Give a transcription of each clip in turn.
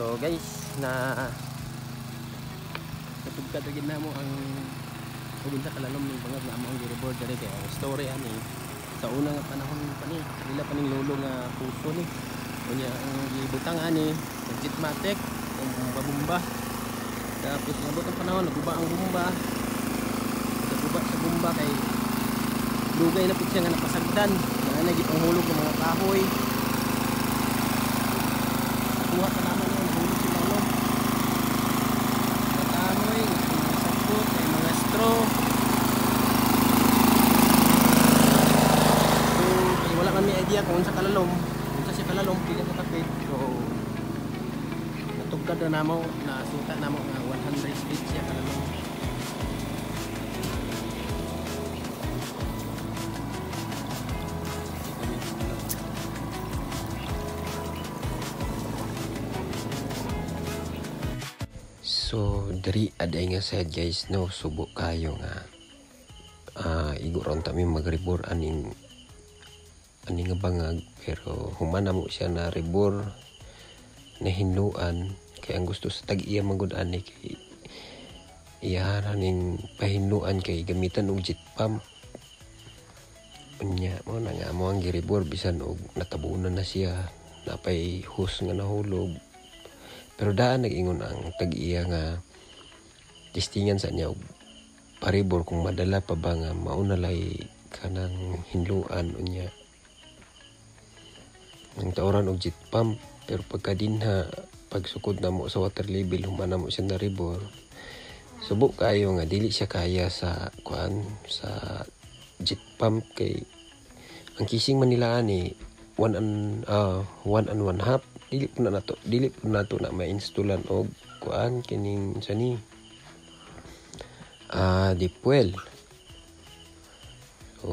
So guys, natugkad agad na mo ang ubin sa kalalom ng bangag na among gi-reboard diri kay ang story ani sa unang panahon pa ni nila pa ning lolo nga puso ni unya ang gibutang ani ang Jetmatic ang bumba tapos nabot ang panahon naguba ang bumba sa bumba kay dugay na pud siya nga napasagdan na gipanghulog ng mga kahoy kuha pa naman yung hulog si lolo mga kahoy mga sakot mga straw. Wala kami idea kung sa kalalom, kung sa kalalom pila sa tapit. So natugkad na namo, nasuta namo nga 100 feet siya kalalom. So diri aday nga sad guys no, subo kayo nga igo ron tami magribor aning nga bangag pero humana mo siya na ribor na hinluan kay ang gusto sa tag-iya magud ani kay iyahan ning pahinluan kay gamitan og jet pump unya mo na nga mo ang giribor bisan og natabunan na siya napay hus nga nahulog pero daan nag-ingon ang tag-iya nga testingan sa niya og paribor kung madala pa ba nga maunalay kanang hinluan unya ang tauran og jet pump pero pagkadinha pagsukod na mo sa water level humana mo siya na ribor subok kayo nga dili siya kaya sa kuan sa jet pump kay ang kising Manila ani 1 and 1 half dili po nato na ma-installan og kuan kining sani deep well so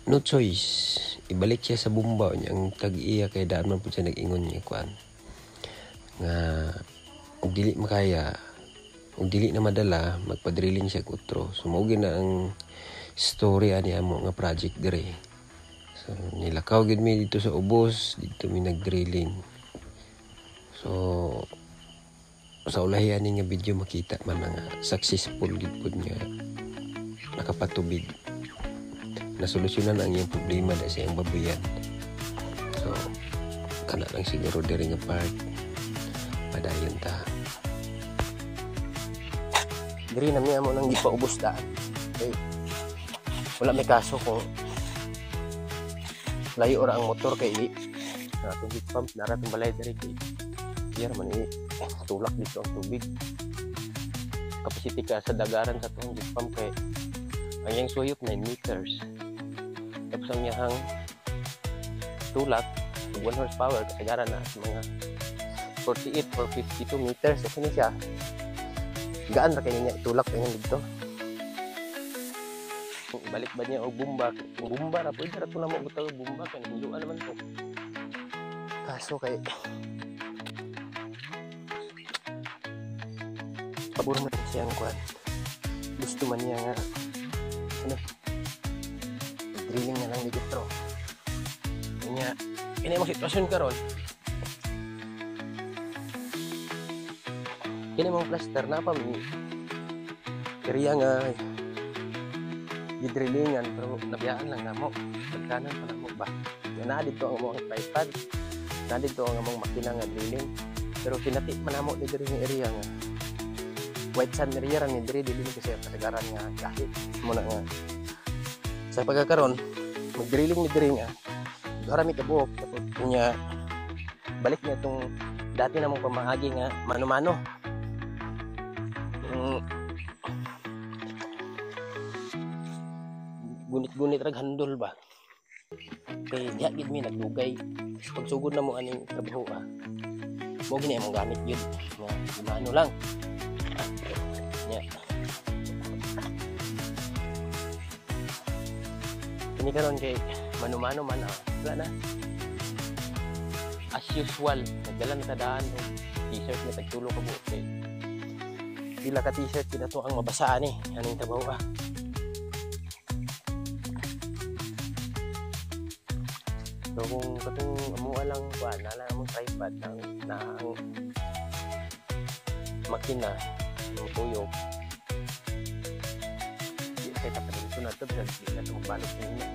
no choice ibalik siya sa bumba niya ang tag-iya kay daan man po siya nag-ingon niya kuan nga og dili makaya og dili na madala magpa-drilling siya kutro so mao na ang story ani amo nga project dire so nilakaw gid mi dito sa ubos dito mi nag-drilling so sa ulahian nga video makita man nga successful gid pud nga nakapatubig nasolusyonan ang iyang problema dahil sa iyang babuyan. So, kana lang siguro diri nga part padayon ta. Diri na mi amo nang gipaubos daan. Okay. Wala may kaso kung layo ora ang motor kay tubig pump nara tumbalay diri kay diya man tulak dito ang tubig. Capacity ka sa dagaran sa tubig pump kay ang iyang suyop 9 meters. Tapos ang iyang tulak 1 horsepower kasagaran na sa mga 48 or 52 meters so kini siya gaan ra kay niya itulak kay dito balik ba niya og bumba ra pwede ra to na mo butang bumba kay hinduan naman to kaso kay pabor man siya ang kuan gusto man niya nga ano drilling na lang ni Getro. Kanya, kini mo sitwasyon karon. Kini mo plaster na pa mi. Kariya nga gidrillingan pero nabiyaan lang namo. Pagkanan pa namo ba. Na dito ang mga tripod. Na dito ang mga makina nga drilling. Pero pinati man namo ni diri nga area nga. White sand area ra ni diri dili kasi kasagaran nga kahit mo na nga sa pagkakaroon mag-drilling ni diri nga harami ka buok tapos niya balik niya itong dati namang pamaagi nga mano-mano gunit-gunit rag handol ba kay diha gid mi nagdugay pagsugod na mo aning trabaho mo gini among gamit yun nga mano lang ini karon kay mano-mano man wala na as usual nagdala na tadaan o t-shirt na tagtulo ka buot kay pila ka t-shirt kita to ang mabasaan aning trabaho so kung katong amuha lang kuan na lang among tripod na ang makina ng tuyok. Di kay tapadin ko na ito, hindi na ito magbalot niya.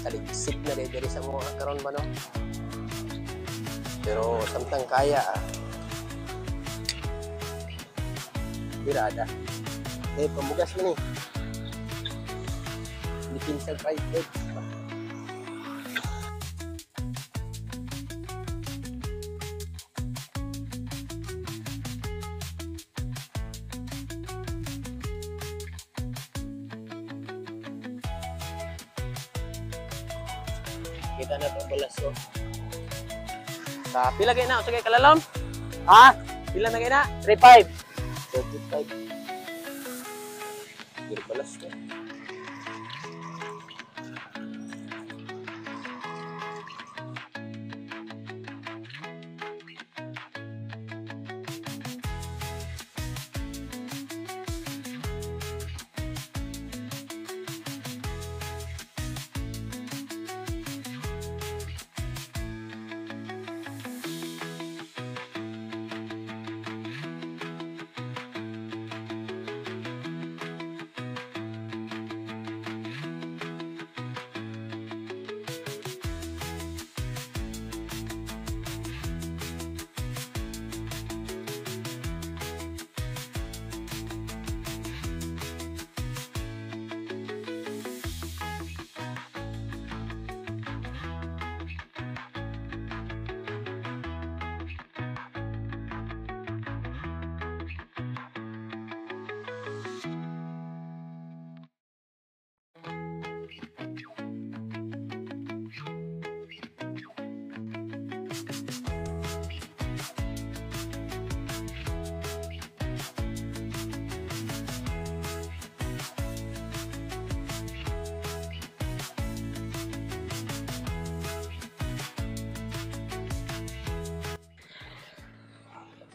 Taligsik na rin diri sa mga karon ba no? Pero samtang kaya birada. Pamugas mo ni. Philippine fried egg. Kita na ito balaso. Pila kayo na? Sige, kalalom? Ha? Pila na kayo na? 3.5. 35. Pero balas na.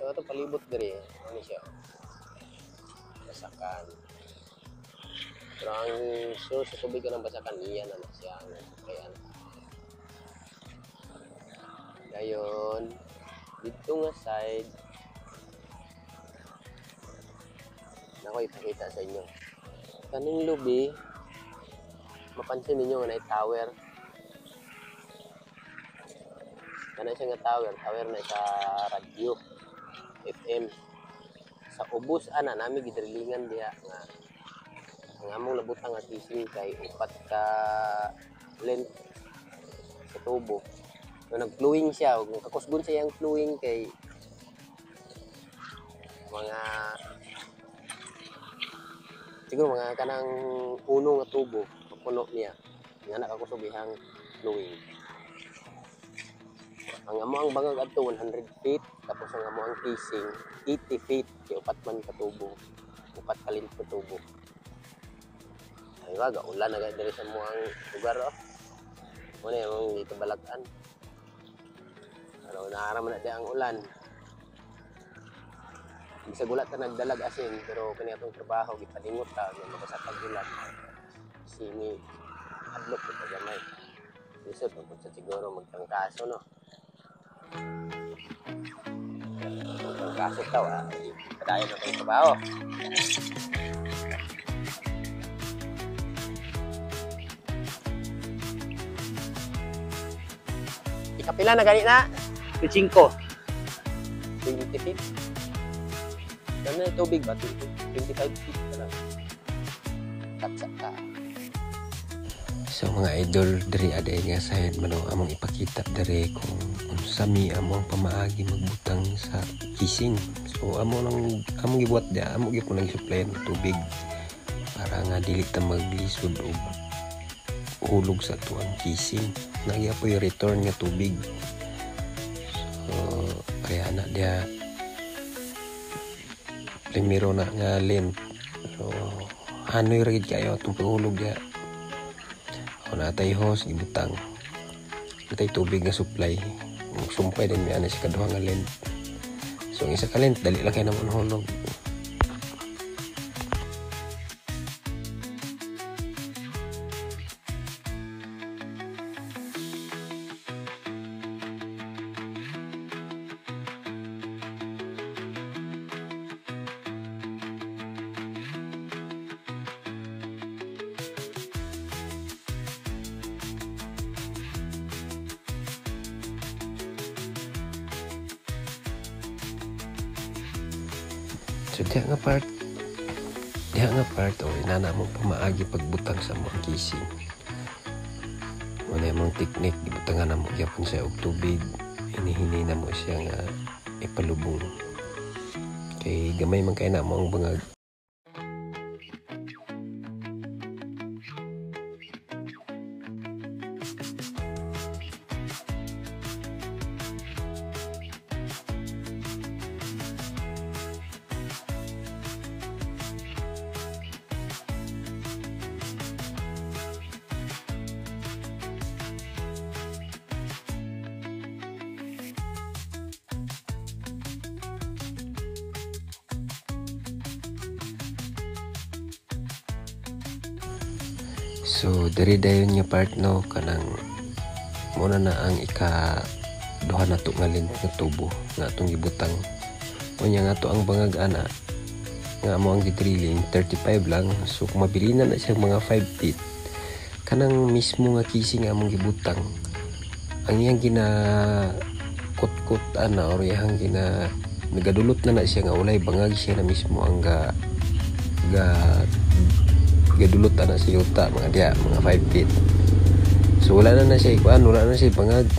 So ito palibot diri, ano siya? Basakan. Pero ang source sa tubig ng basakan iyan na siya, kaya ngayon dito nga side na ko ipakita sa inyo. Kaning lubi, mapansin ninyo na tower. Kana siya nga tower na sa radyo FM. Sa ubos ana nami gidrilingan diha nga ang among labutang nga tising kay upat ka length sa tubo. So nag-flowing siya, kung kakusgon siya yung flowing kay mga siguro mga kanang uno nga tubo, puno niya. Nga nakakusubihang flowing. Ang amo ang bangag adto 100 feet, tapos ang amo ang casing 80 feet, kay upat man katubo, upat kalin katubo. Ay ba, ulan na diri sa muang lugar oh. Muna yung dito balakan. Pero naaraman na ang ulan. Bisa gulat ka nagdalag asin, pero kanya itong trabaho, gipalingot ka, yung makasatag ulan. Sini, hadlok ko pa gamay. Lisod, kung sa siguro magtangkaso, no? Magtangkaso tao, padayon na kayo trabaho. Ikapila na gani na? 5. 20 feet. Ano na tubig ba? 25 feet na lang. Tatsak ka. So mga idol, diri aday nga sahid man among ipakita diri kung sami among pamaagi magbutang sa kising. So among gibuhat dia, amo gyud nang supply ng tubig para nga dili ta maglisod og hulog sa tuang kising. Nagya po yung return nga tubig. So kaya na dia primero na nga length. So hanoy ra gid kayo atong paghulog dia. O natay hose gibutang. Natay tubig nga supply. Sumpay din mi ana sa kaduha nga length. So ang isa ka length dali lang kay naman hulog. So diha nga part o inana mo pamaagi pagbutang sa mga kising. Wala mong technique gibutangan na mo gyapon sa og tubig, hinihini na mo siya nga ipalubong. Kay gamay man kay na mo ang bangag. So diri dayon nga part no kanang muna na ang duha na to nga length nga tubo nga atong gibutang. Unya nga to ang bangag ana nga mo ang gidrilling 35 lang. So kung mabilinan na siya mga 5 feet kanang mismo nga kising nga among gibutang ang iyang gina kot ana or iyang gina nagadulot na siya nga walay bangag siya na mismo ang gadulot na sa yuta mga 5 feet. So wala na siya ikuan, wala na siya bangag.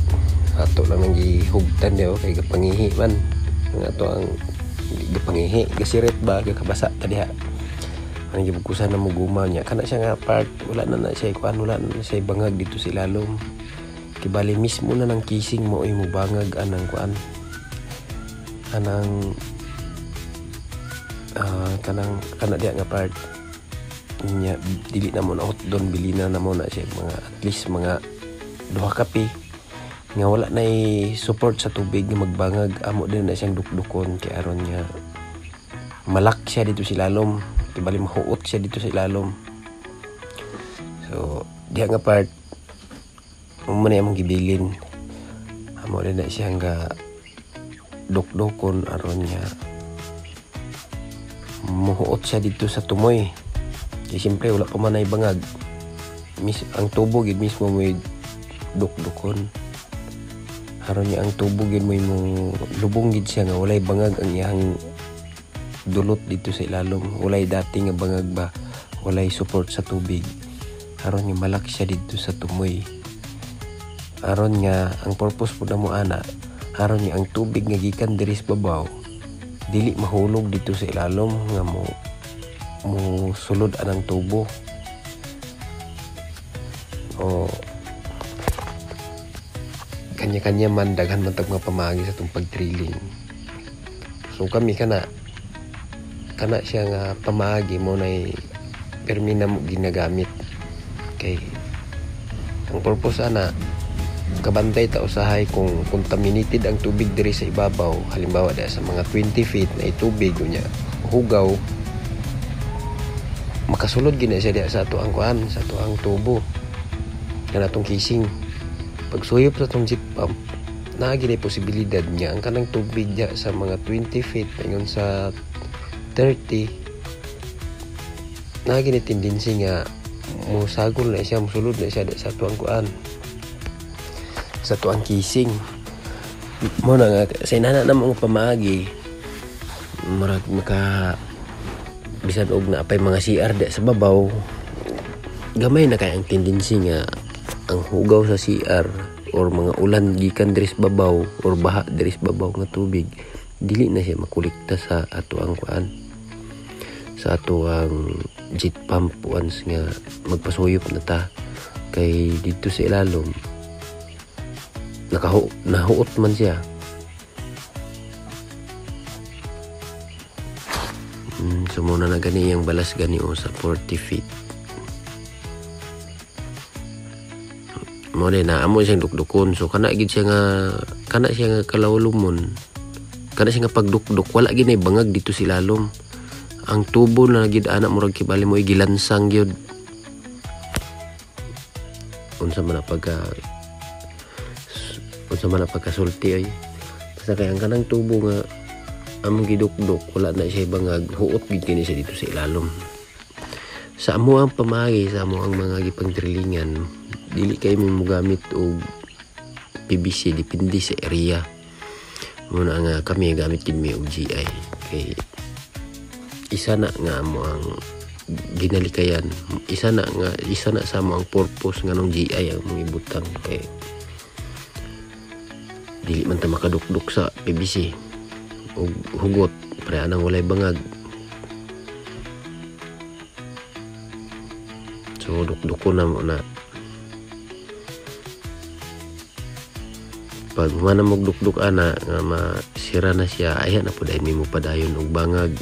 Ato lang nang gihugtan diyo kay gapangihi man. Nga to ang gapangihi, gasiret ba gakabasa ta diha. Ang gibukusan na mo guma niya kana siya nga part wala na siya ikuan, wala na siya bangag dito sa ilalom. Kibali mismo na ng kising mo ay mo bangag anang kuan. Anang kana diha nga part nya dili na mo na doon bilina na mo na siya mga at least mga 2 kape nga wala na support sa tubig nga magbangag amo din na siyang dukdukon kay aron niya malak siya dito sa ilalom kibali mahuot siya dito sa ilalom. So diha nga part mo na among gibilin amo din na siya nga dukdukon aron niya mahuot siya dito sa tumoy. Kaya siyempre wala pa man ay bangag. Ang tubo gid mismo mo dukdukon. Haron niya ang tubo gid mo lubong gid siya nga walay bangag ang iyang dulot dito sa ilalom. Walay dati nga bangag ba, walay support sa tubig. Haron niya malaki siya dito sa tumoy. Haron nga ang purpose po na mo ana, haron niya ang tubig nga gikan diri sa babaw dili mahulog dito sa ilalom nga mo sulod anang tubo o kanya-kanya man daghan man tag mga pamaagi sa itong pag-drilling. So kami kana siya nga pamaagi mo na permi na mo ginagamit kay ang purpose ana kabantay ta usahay kung contaminated ang tubig diri sa ibabaw. Halimbawa da sa mga 20 feet na tubig unya hugaw makasulod gina siya diya sa ato ang kuan, sa ato ang tubo na natong kising. Pag suyop sa atong zip pump na gina posibilidad niya ang kanang tubig diya sa mga 20 feet ngayon sa 30 na gini tendency nga musagol na siya, musulod na siya sa tuang kuan, sa tuang kising. Mo na nga sa inana na mga pamaagi murag maka bisan og na apay mga CR di sa babaw, gamay na kay ang tendency nga ang hugaw sa CR or mga ulan gikan diri sa babaw or baha diri sa babaw nga tubig dili na siya makolekta sa ato ang kuan, sa ato ang jet pump once nga magpasuyop na ta, kay dito sa ilalom nahuot man siya. So muna na gani yung balas gani sa 40 feet. Mo na amo siyang dukdukon, so kana gid siya nga kalawlumon, kana siya nga pagdukduk wala gid nay bangag dito si lalom. Ang tubo na gid anak murag kibali mo gilansang gyud. Unsa man pagkasulti ay basta kay ang kanang tubo nga among gidukdok wala na siya bangag, huot gid kini siya dito sa ilalom. Sa amo ang pamagi, sa amo ang mga gipangdrillingan, dili kay mo mogamit og PVC, depende sa area. Muna nga kami gamit gid mi og GI, kay isa na nga amo ang ginalikayan, isa na sa amo ang purpose nga nung GI ang mong ibutang, kay dili man ta makadukduk sa PVC o hugot pre anang walay bangag. So dukduk na mo na pag manamog dukduk ana nga masira na siya, ay na po dahil mo padayon og bangag.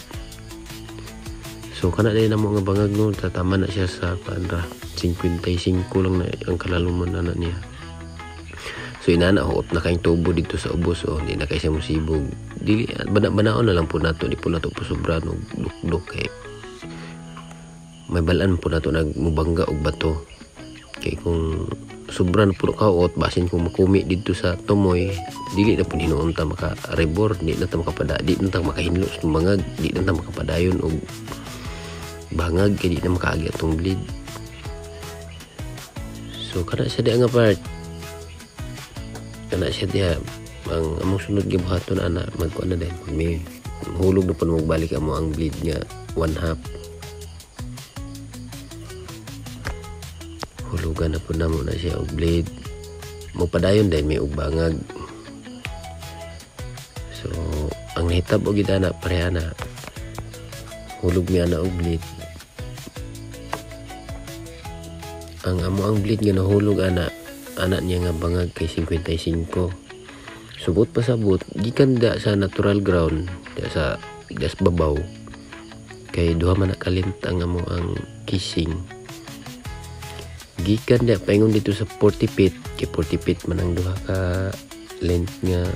So kana dahil na mo nga bangag no, tatama na siya sa 55 lang na ang kalaluman na niya. So inana huot na kayong tubo dito sa ubos, hindi na kayo siya musibog. Dili banaon na lang po nato, di po nato po sobra no dukduk, kay may balaan po nato nagmubangga og bato. Kay kung sobra na po kaot, basin kung makumi dito sa tumoy, dili na po hinuon ta maka-rebor, di na ta di na ta makahinlo sa bangag, di na ta makapadayon og bangag, kay di na makaagi atong bleed. So kana siya di nga part, kana siya diya ang among sunod gibuhaton ana magkuan na din may hulog na po magbalik amo ang bleed nga 1/2. Hulugan na po na muna siya og blade, mo padayon dahil may og bangag. So ang nahitabo og gidana pareha na hulog mi ana og blade. Ang amo ang blade nga nahulog ana niya nga bangag kay 55. Subot pa sabot gikan da sa natural ground, da sa babaw, kay duha man nakalint ang amo ang kissing. Gikan da paingon dito sa 40 feet, kay 40 feet man ang duha ka length nga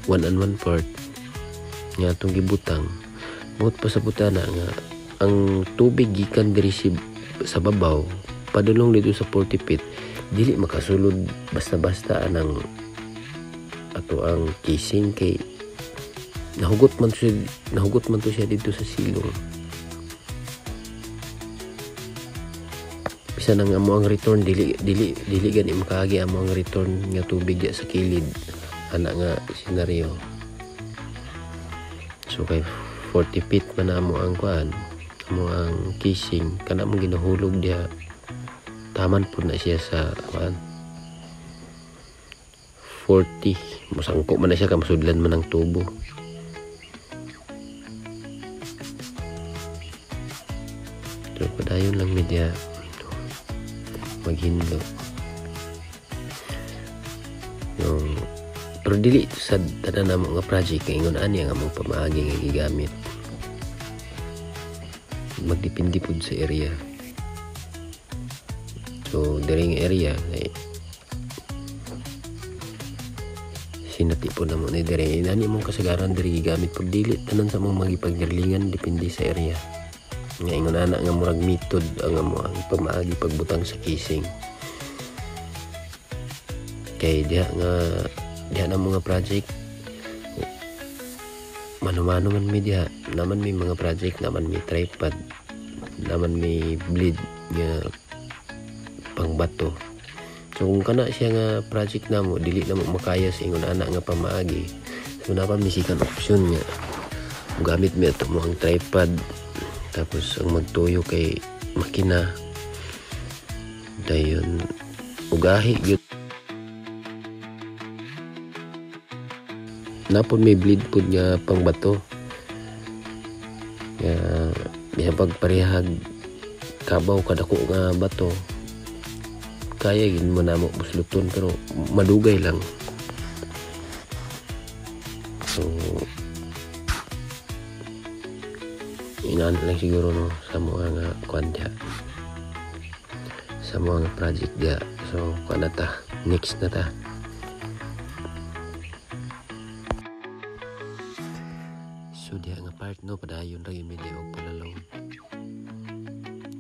1/1/4 nga atong gibutang. Buot pa sa butana nga ang tubig gikan diri sa babaw padulong dito sa 40 feet, dili makasulod basta-basta anang ato ang casing, kay nahugot man to siya dito sa silong. Bisa nang amo ang return dili gani makaagi amo ang return nga tubig sa kilid ana nga senaryo. So kay 40 feet man amo ang kuan, amo ang casing, kana mo ginahulog diha, taman po na siya sa kuan 40, masangko man na siya, kamasudlan man ang tubo. So padayon lang media maghindo yung, pero dili sa tanan na mga project kay ingon ani nga mong pamaagi nga gigamit, magdepende pud sa area. So diri nga area ay sinati po na mo ni diri nani mong kasagaran diri gigamit pag dili tanan sa mga magipagdirlingan, depende sa area. Nga ingon ana nga murag method ang amo ang pamaagi pagbutang sa casing. Kay diha na mga project mano-mano man media naman may mga project naman may tripod naman may bleed nga pangbato. So kung kana siya nga project namo dili na mo makaya sa ingon anak nga pamaagi, so na pa misikan option nga gamit mi ato mo ang tripod tapos ang magtuyo kay makina dayon ugahi gyud napon may bleed pud nga pangbato ya bisan pagparehag kabaw kadako nga bato kaya gin mo namo busluton pero madugay lang. So inaan lang siguro no sa mga nga kuan dia sa mga project dia. So kuan na ta next na ta. So dia nga part no padayon ra yung medyo og palalong.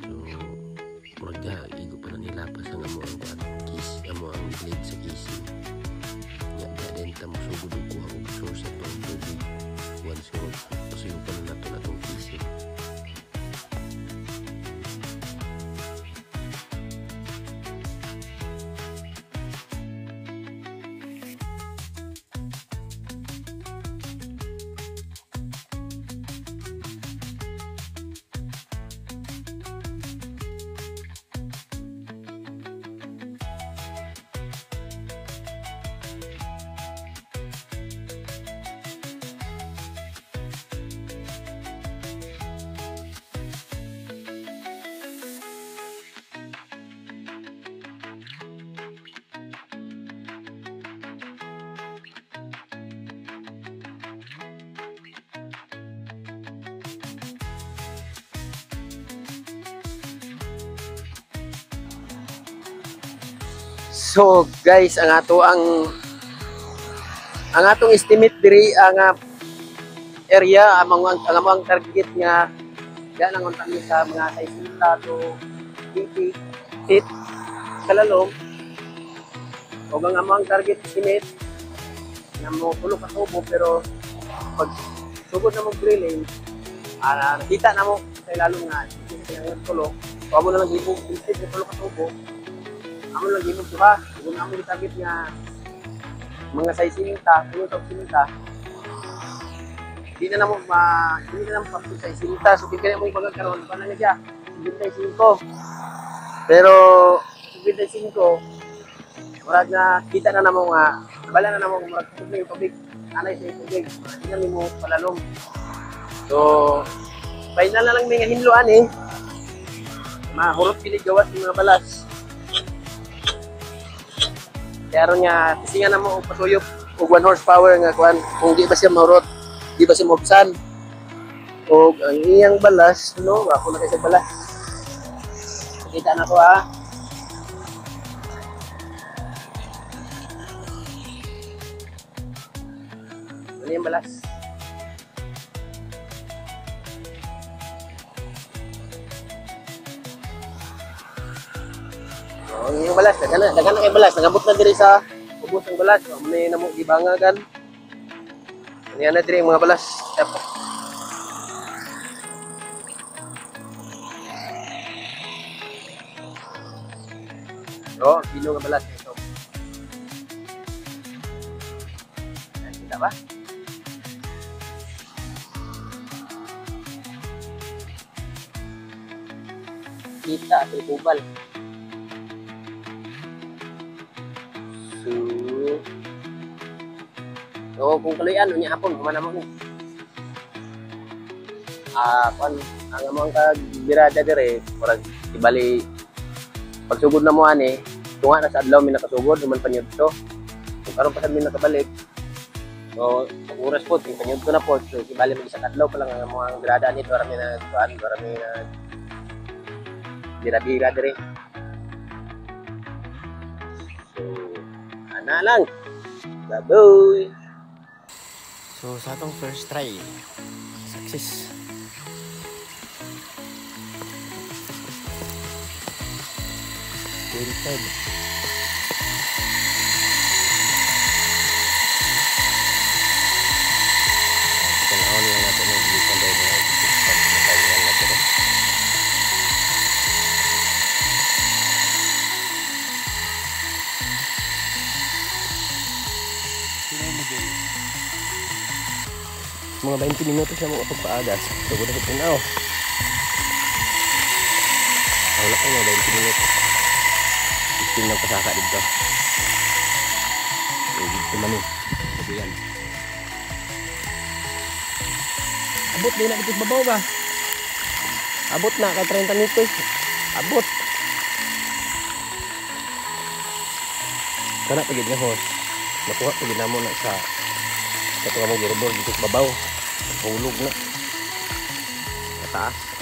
So murag dia igo pa na nila pa sa amo ang kuan kis amo ang blade sa kisi. Ya din ta mo sugod ko ang source to tubig. Once so pasuyo pa na nato natong kisi. So guys, ang atong estimate diri ang area ang target nga yan ang kami sa mga 60 to 80 feet kalalom. O ang among target estimate na mo pulo ka tubo pero pag sugod na mo drilling nakita na mo sa ilalong nga yung tulo o mo na lang ibog instead na pulo ka tubo amo lang gimog duha kung amo target nga mga 60 kuno tag 60 hindi na namo papil sa 60 so kaya mo ibagag karon pa na siya 75 pero 75 murag na kita na namo nga bala na namo murag tubig anay sa tubig hindi na mo palalom so final na lang may nga hinloan mahurot pili gawas ng mga balas. Kaya ron nga, kasi nga na mo pasuyop o 1 horsepower nga kuan kung di ba siya mahurot, di ba siya mabsan. O ang iyang balas, no, ako na kayo sa balas. Nakita na ko Ano yung balas? Ang yung balas, dagan na kay balas, nagabot na diri sa ubos ng balas. So, may namo gibangagan. Ano na diri mga balas. So, pino nga balas ito. Kita ba? Kita, tribubal. So kung kaluyan unya hapon kumana mo ni. Kon ang among kagbirada dire murag ibali pagsugod na mo ani tunga na sa adlaw mi nakasugod human panyud to. Kung karon pa sad mi nakabalik. So ang oras po ting panyud ko na po so ibali mo sa adlaw pa lang ang among birada ni dora mi na bira-bira dire. So ana lang. Baboy. So sa atong first try, success. Very good. Tanaw Mga 20 minutos na mga pagpaagas. So, gusto ko na. Wala ko mga 20 minutos. 15 ng pasaka dito. So, dito man eh. Sabi yan. Abot din na dito sa babaw ba? Abot na kay 30 meters. Abot. Kana pagid nga hos. Nakuha pagid na mo na sa katuwa mo giribor dito sa babaw. Hulog na. Mataas.